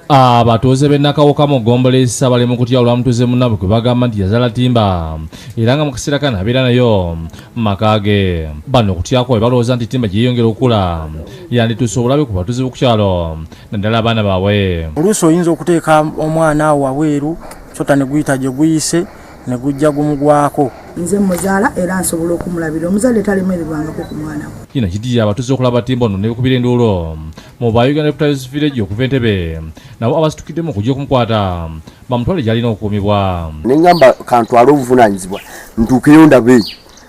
Abatuuze b'Nakawoka mu Gombolesa bali mu kutya olwamutuuze munnabwe kwe bagamba nti yazaala Timba era nga mu kaseera kano abeera nayo mu maka ge. Bano okutya kwabwe balowooza nti Timba gye yeeyongera okukula yandituuse obulabe ku batuuze b'oku kyalo naddala abaana baabwe. Oluusi oyinza okuteeka omwana awo wabweru sota ne guyita gye guyise ne gujja gumugwako. Nze muzaala era nsobola okumulabira omuzadde talemererwangako ku mwana we. Kino kiddiya abatuuze okulaba Timba ono ne bikubira enduulo mu Uganda Deputies Village okuva Entebbe nabo abasitukiddemu okujja okumukwata bamutwale gy'alina okukuumibwa. Ne ngamba kantwala obuvunaanyizibwa ntuukeyo ndabe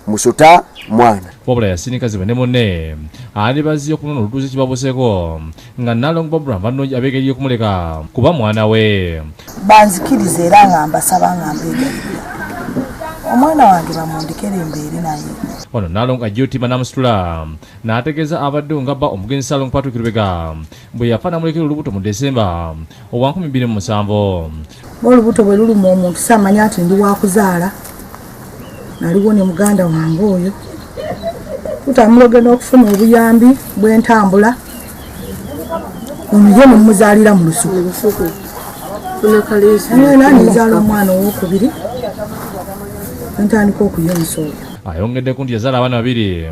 musota mwana. Wabula yasinikazibwa ne munne andi bazze okunona olutuuze kibabuseeko nga Nalong Barbara Mbanogi abeegeriye okumuleka kuba mwana we. Banzikiriza era nga mbasaba nga mbeegerera omwana wange bamundekere embeere naye. Ono Nalong ajja Timba n'amusitula n'ategeeza abadde nga bba omugenzi Salong Patrick Lubega bwe yafa n'amulekera olubuto mu Desemba obwa 2007. Olubuto bwe luluma omuntu samanya nti ndi wakuzaala naliwo ne muganda wange oyo tutamuloge n'okufuna obuyambi bw'entambula omuye mumuzaalira mu lusuku nizaala omwana owokubiri ntandika okuyonsa oyo. Ayongeddeku nti yazaala abaana babiri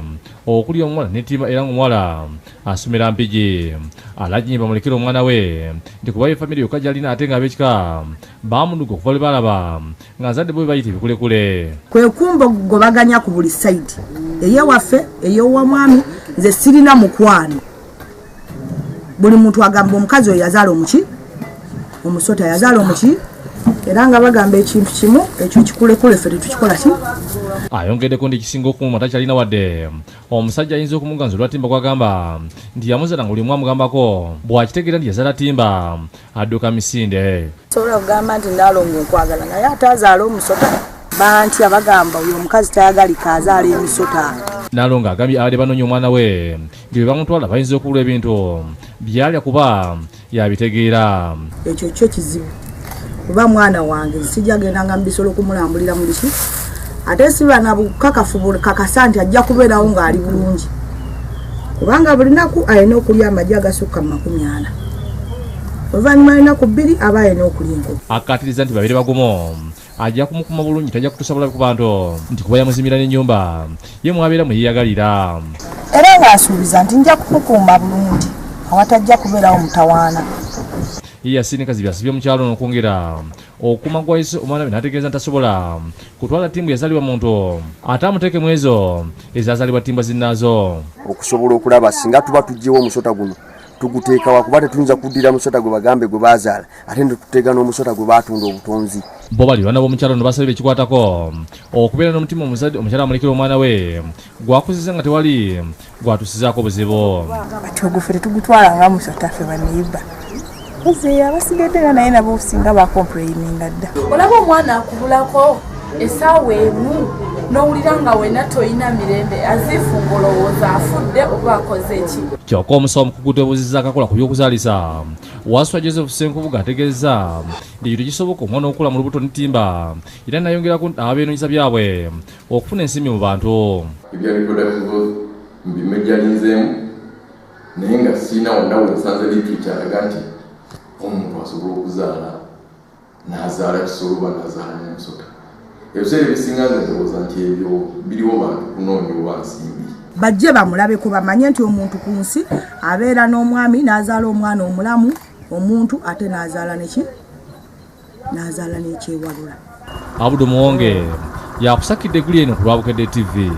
okuli omuwala ne Timba era ng'omuwala asomera Mpigi. Alajinyi bamulekera omwana we nti kuba ye famire yokka gy'alina ate nga ab'ekika baamuduga okuva lwe balaba nga azadde bwe bayita ebikulekule. Kwe kumbogobaganya ku buli sayidi ey'ewaffe ey'owamwami nze sirina mukwano. Buli muntu agamba omukazi oyo yazaala omuki omusota yazaala omuki era nga bagamba ekintu kimu ekyo kikulekule ffe tetukikola ki. Ayongeddeko nti ekisinga okuuma takyalina wadde omusajja ayinza okumuganza olwa Timba gwagamba nti yamuzaala nga buli mwe amugambako bw'akitegeera nti yazaala Timba adduka misinde. Sobola kugamba nti Nalongo nkwagala naye ate azaala omusota bantya bagamba oyo omukazi tayagalika azaala emisota. Nalongo agambye abadde banoonya omwana we nti bwe bamutwala bayinza okubula ebintu byalya kuba yabitegeera. Ekyo kyo kizibu kuba mwana wange sijja gendanga mu bisolo kumulambulira mu liki ate siba na bukakafu kakasa nti ajja kubeerawo ng'ali bulungi kubanga buli naku alina okulya amagi agasukka mu 40 oluvannyuma alinaku 2 aba alina okulya enkoko. Akkaatiriza nti babiri bagumu ajja kumukuma bulungi tajja kutuusa bulabe ku bantu nti kuba yamuzimira n'ennyumba ye mwabeera mwe yeeyagalira era ng'asuubiza nti nja kumukuuma bulungi awatajja kubeerawo mutawaana. Ye yasinikazi byasibye mu kyalo n'okwongera okuma gwayise omwana we n'ategeeza nti tasobola kutwala Timba yazaalibwa muntu ate amuteekemu ezo ezazaalibwa Timba zinnaazo. Okusobola okulaba singa tuba tuggyewo omusota guno tuguteeka wakuba tetuyinza kuddira musota gwe bagambe gwe baazaala ate netuteeka n'omusota gwe baatunda obutonzi. Bo balirwana b'omukyalo no basabira ekikwatako okubeera n'omutima omuzadde omukyala amulekera omwana we gwakuziza nga tewali gwatusizaako buzibu. Kati oguffe tetugutwala nga musota ffe baneyibba oze abasigadde nga naye nabo singa bakompuleyininga dda. Olaba omwana akubulako essaawa emu n'owulira nga wena toyina mirembe azifu ng'olowooza afudde oba akoze ki. Kyokka omusawo omukugu tebuuzizza akakola ku by'okuzaalisa Wasswa Joseph Senkubuga ategeeza nti ekintu kisoboka omwana okukula mu lubuto ne Timba era n'ayongerako nti ab'ebyonoonyisa byabwe okufuna ensimbi mu bantu. Ebyabikodakizo mbimejjalinzeemu naye nga sirina wonna we nsanze literature alaga nti omuntu asobola okuzaala n'azaala kisolo oba n'azaala n'omusota. Ebiseera ebisinga nze ndowooza nti ebyo biriwo bantu kunoonya oba nsimbi. Bajje bamulabeko bamanye nti omuntu ku nsi abeera n'omwami n'azaala omwana omulamu omuntu ate n'azaala neki n'azaala n'ekyewalula. Abudu Muwonge yakusakidde guli eno ku Lwabukedde TV.